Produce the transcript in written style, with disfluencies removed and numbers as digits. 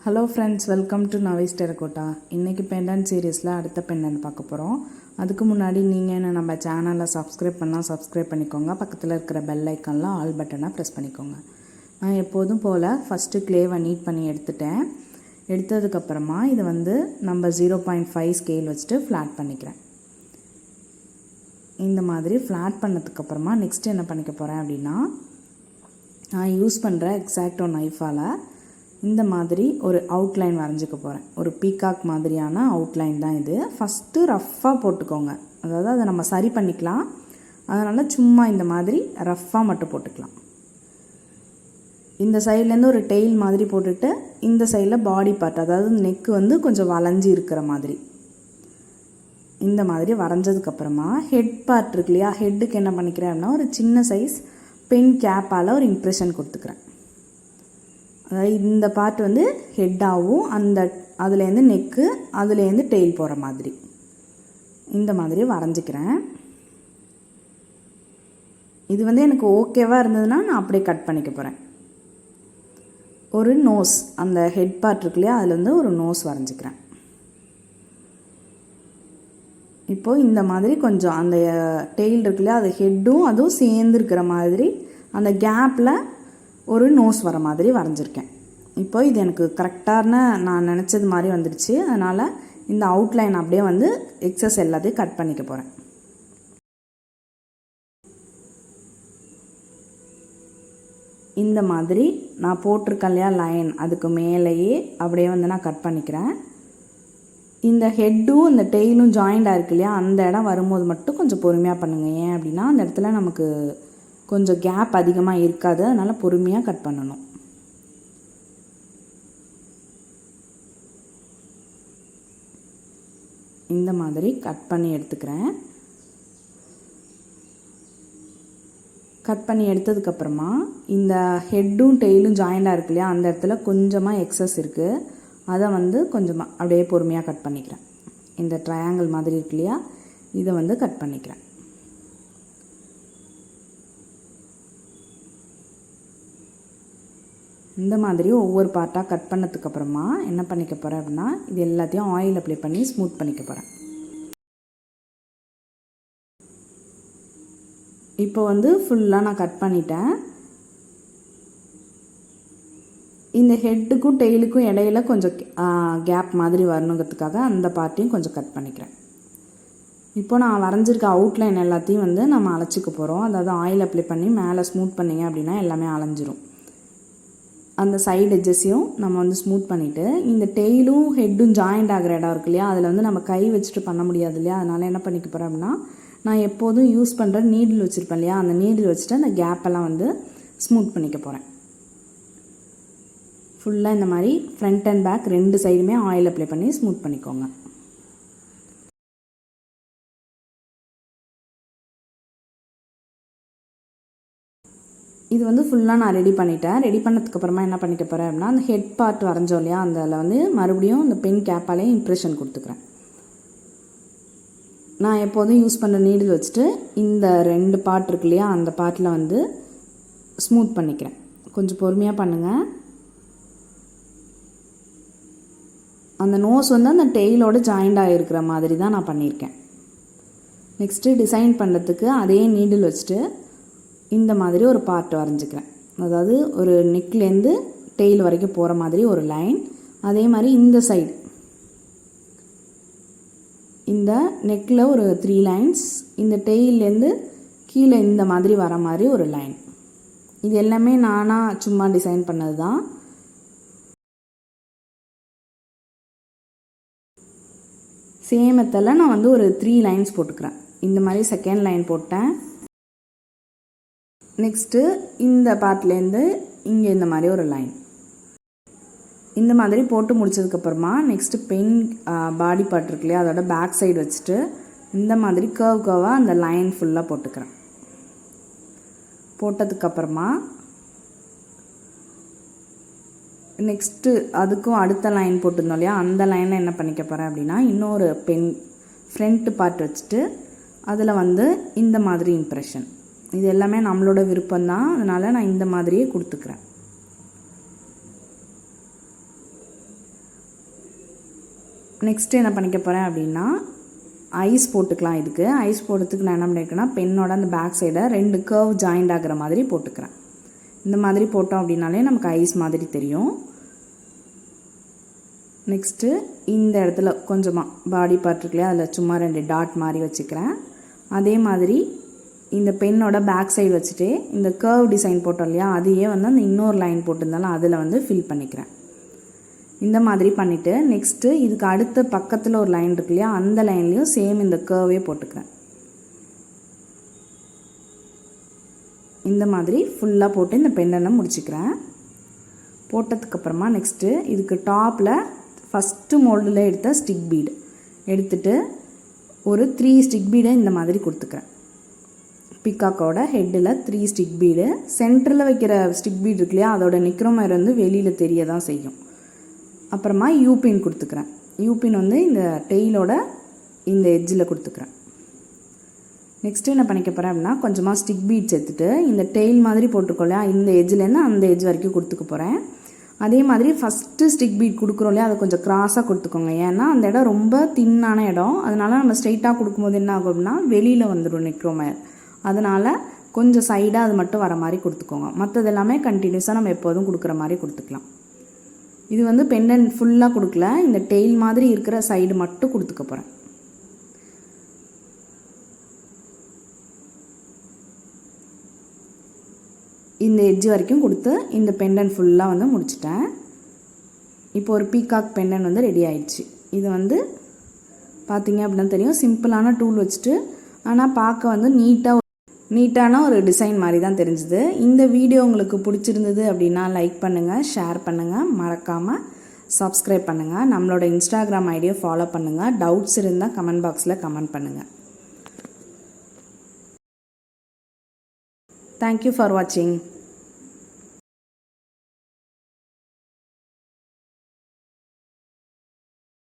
Hello friends, welcome to நவைஸ் terracotta. இன்றைக்கி pendant சீரீஸில் அடுத்த பெண்டன்ட் பார்க்க போகிறோம். அதுக்கு முன்னாடி நீங்கள் என்ன நம்ம சேனலை சப்ஸ்கிரைப் பண்ணால் சப்ஸ்கிரைப் பண்ணிக்கோங்க. பக்கத்தில் இருக்கிற பெல் ஐக்கானில் ஆல் பட்டனை ப்ரெஸ் பண்ணிக்கோங்க. நான் எப்போதும் போல் ஃபஸ்ட்டு க்ளேவை நீட் பண்ணி எடுத்துட்டேன். எடுத்ததுக்கப்புறமா இதை நம்ம 0.5 ஸ்கேல் வச்சுட்டு ஃப்ளாட் பண்ணிக்கிறேன். இந்த மாதிரி ஃப்ளாட் பண்ணதுக்கப்புறமா நெக்ஸ்ட்டு என்ன பண்ணிக்க போகிறேன் அப்படின்னா, நான் யூஸ் பண்ணுற எக்ஸாக்டோ நைஃபால் இந்த மாதிரி ஒரு அவுட்லைன் வரைஞ்சிக்க போகிறேன். ஒரு பீகாக் மாதிரியான அவுட்லைன் தான் இது. ஃபஸ்ட்டு ரஃப்பாக போட்டுக்கோங்க, அதாவது அதை நம்ம சரி பண்ணிக்கலாம். அதனால் சும்மா இந்த மாதிரி ரஃப்பாக மட்டும் போட்டுக்கலாம். இந்த சைட்லேருந்து ஒரு டெயில் மாதிரி போட்டுட்டு இந்த சைடில் பாடி பார்ட், அதாவது நெக்கு கொஞ்சம் வளைஞ்சி இருக்கிற மாதிரி இந்த மாதிரி வரைஞ்சதுக்கப்புறமா ஹெட் பார்ட் இருக்கு இல்லையா, ஹெட்டுக்கு என்ன பண்ணிக்கிறேன் அப்படின்னா ஒரு சின்ன சைஸ் பென் கேப்பால் ஒரு இம்ப்ரெஷன் கொடுத்துக்கிறேன். அதாவது இந்த பார்ட் ஹெட்டாகவும் அதுலேருந்து நெக்கு, அதுலேருந்து டெயில் போகிற மாதிரி இந்த மாதிரி வரைஞ்சிக்கிறேன். இது எனக்கு ஓகேவாக இருந்ததுன்னா நான் அப்படியே கட் பண்ணிக்க போகிறேன். ஒரு நோஸ், அந்த ஹெட் பார்ட் இருக்கு இல்லையா, அதில் ஒரு நோஸ் வரைஞ்சிக்கிறேன். இப்போது இந்த மாதிரி கொஞ்சம் அந்த டெயில் இருக்கு இல்லையா, அது ஹெட்டும் அதுவும் சேர்ந்துருக்கிற மாதிரி அந்த கேப்பில் ஒரு நோஸ் வர மாதிரி வரைஞ்சிருக்கேன். இப்போ இது எனக்கு கரெக்டான நான் நினச்சது மாதிரி வந்துடுச்சு. அதனால் இந்த அவுட்லைன் அப்படியே எக்ஸஸ் எல்லாத்தையும் கட் பண்ணிக்க போகிறேன். இந்த மாதிரி நான் போட்டிருக்கேன் இல்லையா லைன், அதுக்கு மேலேயே அப்படியே நான் கட் பண்ணிக்கிறேன். இந்த ஹெட்டும் இந்த டெயிலும் ஜாயிண்டாக இருக்கு இல்லையா, அந்த இடம் வரும்போது மட்டும் கொஞ்சம் பொறுமையாக பண்ணுங்கள். ஏன் அப்படின்னா அந்த இடத்துல நமக்கு கொஞ்சம் கேப் அதிகமாக இருக்காது, அதனால் பொறுமையாக கட் பண்ணணும். இந்த மாதிரி கட் பண்ணி எடுத்துக்கிறேன். கட் பண்ணி எடுத்ததுக்கப்புறமா இந்த ஹெட்டும் டெயிலும் ஜாயிண்டாக இருக்கு இல்லையா, அந்த இடத்துல கொஞ்சமாக எக்ஸஸ் இருக்குது. அதை கொஞ்சமாக அப்படியே பொறுமையாக கட் பண்ணிக்கிறேன். இந்த ட்ரையாங்கிள் மாதிரி இருக்கு இல்லையா, இதை கட் பண்ணிக்கிறேன். இந்த மாதிரி ஒவ்வொரு பார்ட்டாக கட் பண்ணதுக்கப்புறமா என்ன பண்ணிக்க போகிறேன் அப்படின்னா, இது எல்லாத்தையும் ஆயில் அப்ளை பண்ணி ஸ்மூத் பண்ணிக்க போகிறேன். இப்போ ஃபுல்லாக நான் கட் பண்ணிட்டேன். இந்த ஹெட்டுக்கும் டெயிலுக்கும் இடையில கொஞ்சம் கேப் மாதிரி வரணுங்கிறதுக்காக அந்த பார்ட்டையும் கொஞ்சம் கட் பண்ணிக்கிறேன். இப்போ நான் வரைஞ்சிருக்க அவுட்லைன் எல்லாத்தையும் நம்ம அழைச்சிக்க போகிறோம். அதாவது ஆயில் அப்ளை பண்ணி மேலே ஸ்மூத் பண்ணிங்க அப்படின்னா எல்லாமே அலைஞ்சிரும். அந்த சைடு எட்ஜஸையும் நம்ம ஸ்மூத் பண்ணிவிட்டு, இந்த டெயிலும் ஹெட்டும் ஜாயிண்ட் ஆகிற இடம் இருக்கு இல்லையா, அதில் நம்ம கை வச்சுட்டு பண்ண முடியாது இல்லையா, அதனால் என்ன பண்ணிக்க போகிறேன் அப்படின்னா, நான் எப்போதும் யூஸ் பண்ணுற நீடில் வச்சுருப்பேன் இல்லையா, அந்த நீடில் வச்சுட்டு அந்த கேப்பெல்லாம் ஸ்மூத் பண்ணிக்க போகிறேன். ஃபுல்லாக இந்த மாதிரி ஃப்ரண்ட் அண்ட் பேக் ரெண்டு சைடுமே ஆயில் அப்ளை பண்ணி ஸ்மூத் பண்ணிக்கோங்க. இது ஃபுல்லாக நான் ரெடி பண்ணிட்டேன். ரெடி பண்ணதுக்கப்புறமா என்ன பண்ணிக்க போகிறேன் அப்படின்னா, அந்த ஹெட் பார்ட் வரைஞ்சோம் இல்லையா, அதில் மறுபடியும் இந்த பென் கேப்பாலே இம்ப்ரெஷன் கொடுத்துக்கிறேன். நான் எப்போதும் யூஸ் பண்ணுற நீடில் வச்சுட்டு இந்த ரெண்டு பார்ட் இருக்கு இல்லையா, அந்த பார்ட்டில் ஸ்மூத் பண்ணிக்கிறேன். கொஞ்சம் பொறுமையாக பண்ணுங்கள். அந்த நோஸ் அந்த டெயிலோடு ஜாயிண்ட் ஆகிருக்கிற மாதிரி தான் நான் பண்ணியிருக்கேன். நெக்ஸ்ட்டு டிசைன் பண்ணுறதுக்கு அதே நீடில் வச்சுட்டு இந்த மாதிரி ஒரு பார்ட் வரைஞ்சிக்கிறேன். அதாவது ஒரு நெக்லேருந்து டெயில் வரைக்கும் போகிற மாதிரி ஒரு லைன். அதே மாதிரி இந்த சைடு இந்த நெக்கில் ஒரு 3 லைன்ஸ், இந்த டெயிலேருந்து கீழே இந்த மாதிரி வர மாதிரி ஒரு லைன். இது எல்லாமே நானாக சும்மா டிசைன் பண்ணது தான். சேமத்தில் நான் ஒரு 3 லைன்ஸ் போட்டுக்கிறேன். இந்த மாதிரி செகண்ட் லைன் போட்டேன். நெக்ஸ்ட்டு இந்த பார்ட்லேருந்து இங்கே இந்த மாதிரி ஒரு லைன். இந்த மாதிரி போட்டு முடிச்சதுக்கப்புறமா நெக்ஸ்ட்டு பென் பாடி பார்ட் இருக்கு இல்லையா, அதோட பேக் சைடு வச்சுட்டு இந்த மாதிரி கர்வாக அந்த லைன் ஃபுல்லாக போட்டுக்கிறேன். போட்டதுக்கப்புறமா நெக்ஸ்ட்டு அதுக்கும் அடுத்த லைன் போட்டிருந்தோம் இல்லையா, அந்த லைனில் என்ன பண்ணிக்க போகிறேன் அப்படின்னா, இன்னொரு பென் ஃப்ரண்ட் பார்ட் வச்சுட்டு அதில் இந்த மாதிரி இம்ப்ரெஷன். இது எல்லாமே நம்மளோட விருப்பம் தான், அதனால் நான் இந்த மாதிரியே கொடுத்துக்கிறேன். இந்த மாதிரி கொடுத்ததுக்கப்புறமா நெக்ஸ்ட்டு இந்த பார்ட் இருக்கு இல்லையா, அதில் இந்த மாதிரி ஒரு லைன். இந்த மாதிரி போட்டு முடிச்சதுக்கப்புறமா நெக்ஸ்ட்டு பென் பாடி பார்ட் இருக்கு இல்லையா, அதோட பேக் சைடு வச்சுட்டு இந்த மாதிரி கர்வாக அந்த லைன் ஃபுல்லாக போட்டுக்கிறேன். போட்டதுக்கப்புறமா நெக்ஸ்ட்டு அதுக்கும் அடுத்த லைன் போட்டிருந்தோம் இல்லையா, அந்த லைனில் என்ன பண்ணிக்க போகிறேன் அப்படின்னா, இன்னொரு ஃப்ரண்ட் பார்ட் வச்சுட்டு அதில் இந்த மாதிரி இம்ப்ரெஷன். இது எல்லாமே நம்மளோட விருப்பம் தான், அதனால் நான் இந்த மாதிரியே கொடுத்துக்கிறேன். நெக்ஸ்ட்டு என்ன பண்ணிக்க போகிறேன் அப்படின்னா ஐஸ் போட்டுக்கலாம். இதுக்கு ஐஸ் போடுறதுக்கு நான் என்ன பண்ணியிருக்கேன்னா பெண்ணோட அந்த பேக் சைடை 2 கர்வ் ஜாயிண்ட் ஆகிற மாதிரி போட்டுக்கிறேன். இந்த மாதிரி போட்டோம் அப்படின்னாலே நமக்கு ஐஸ் மாதிரி தெரியும். நெக்ஸ்ட்டு இந்த இடத்துல கொஞ்சமாக பாடி பார்ட் இருக்கு இல்லையா, அதில் சும்மா 2 டாட் மாதிரி வச்சுக்கிறேன். அதே மாதிரி இந்த பெண்ணோட பேக் சைடு வச்சுட்டு இந்த கர்வ் டிசைன் போட்டோம் இல்லையா, அதையே வந்து அந்த இன்னொரு லைன் போட்டிருந்தாலும் அதில் வந்து ஃபில் பண்ணிக்கிறேன். இந்த மாதிரி பண்ணிவிட்டு நெக்ஸ்ட்டு இதுக்கு அடுத்த பக்கத்தில் ஒரு லைன் இருக்கு இல்லையா, அந்த லைன்லேயும் சேம் இந்த கர்வே போட்டுக்கிறேன். இந்த மாதிரி ஃபுல்லாக போட்டு இந்த பெண்டனை முடிச்சுக்கிறேன். போட்டதுக்கப்புறமா நெக்ஸ்ட்டு இதுக்கு டாப்பில் ஃபஸ்ட்டு மோல்டில் எடுத்த ஸ்டிக் பீடு எடுத்துகிட்டு ஒரு 3 ஸ்டிக் பீடை இந்த மாதிரி கொடுத்துக்கிறேன். பிக்காக்கோட ஹெட்டில் 3 ஸ்டிக் பீடு, சென்டரில் வைக்கிற ஸ்டிக் பீடு இருக்கு இல்லையா, அதோட நிக்ரோமர் வந்து வெளியில் தெரிய தான் செய்யும். அப்புறமா யூபின் கொடுத்துக்கிறேன். யூபின் வந்து இந்த டெய்லோட இந்த எட்ஜில் கொடுத்துக்கிறேன். நெக்ஸ்ட்டு என்ன பண்ணிக்க போகிறேன் அப்படின்னா கொஞ்சமாக ஸ்டிக் பீட்ஸ் எடுத்துகிட்டு இந்த டெய்ல் மாதிரி போட்டுக்கோ இல்லையா, இந்த எட்ஜிலேருந்து அந்த எட்ஜ் வரைக்கும் கொடுத்துக்க போகிறேன். அதே மாதிரி ஃபஸ்ட்டு ஸ்டிக் பீட் கொடுக்குறோம் இல்லையா, அதை கொஞ்சம் கிராஸாக கொடுத்துக்கோங்க. ஏன்னா அந்த இடம் ரொம்ப தின்னான இடம், அதனால் நம்ம ஸ்ட்ரைட்டாக கொடுக்கும்போது என்ன ஆகும் அப்படின்னா வெளியில் வந்துடும் நிக்ரோமர். அதனால் கொஞ்சம் சைடாக அது மட்டும் வர மாதிரி கொடுத்துக்கோங்க. மற்றது எல்லாமே கண்டினியூஸாக நம்ம எப்போதும் கொடுக்குற மாதிரி கொடுத்துக்கலாம். இது வந்து பெண்டன்ட் ஃபுல்லாக கொடுக்கல, இந்த டெய்ல் மாதிரி இருக்கிற சைடு மட்டும் கொடுத்துக்க போகிறேன். இந்த எட்ஜ் வரைக்கும் கொடுத்து இந்த பெண்டன்ட் ஃபுல்லாக வந்து முடிச்சிட்டேன். இப்போ ஒரு பீகாக் பெண்டன்ட் வந்து ரெடி ஆயிடுச்சு. இது வந்து பார்த்திங்க அப்படின்னா தெரியும், சிம்பிளான டூல் வச்சுட்டு ஆனால் பார்க்க வந்து நீட்டான ஒரு டிசைன் மாதிரி தான் தெரிஞ்சுது. இந்த வீடியோ உங்களுக்கு பிடிச்சிருந்தது அப்படின்னா லைக் பண்ணுங்கள், ஷேர் பண்ணுங்கள், மறக்காமல் சப்ஸ்கிரைப் பண்ணுங்கள். நம்மளோட இன்ஸ்டாகிராம் ஐடியை ஃபாலோ பண்ணுங்கள். டவுட்ஸ் இருந்தால் கமெண்ட் பாக்ஸில் கமெண்ட் பண்ணுங்கள். தேங்க்யூ ஃபார் வாட்சிங்.